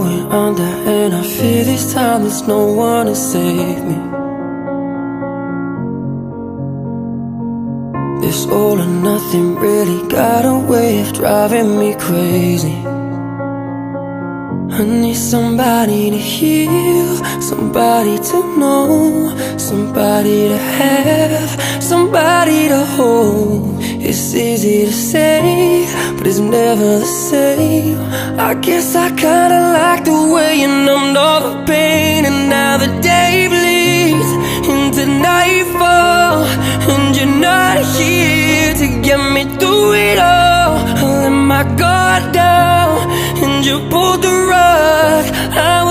going under, and I fear this time there's no one to save me. This all or nothing really got a way of driving me crazy. I need somebody to heal, somebody to know, somebody to have, somebody to hold. It's easy to say, but it's never the same. I guess I kinda like the way you numbed all the pain, and now the day bleeds into nightfall, and you're not here to get me through it all. I let my guard down, and you pulled the rug. I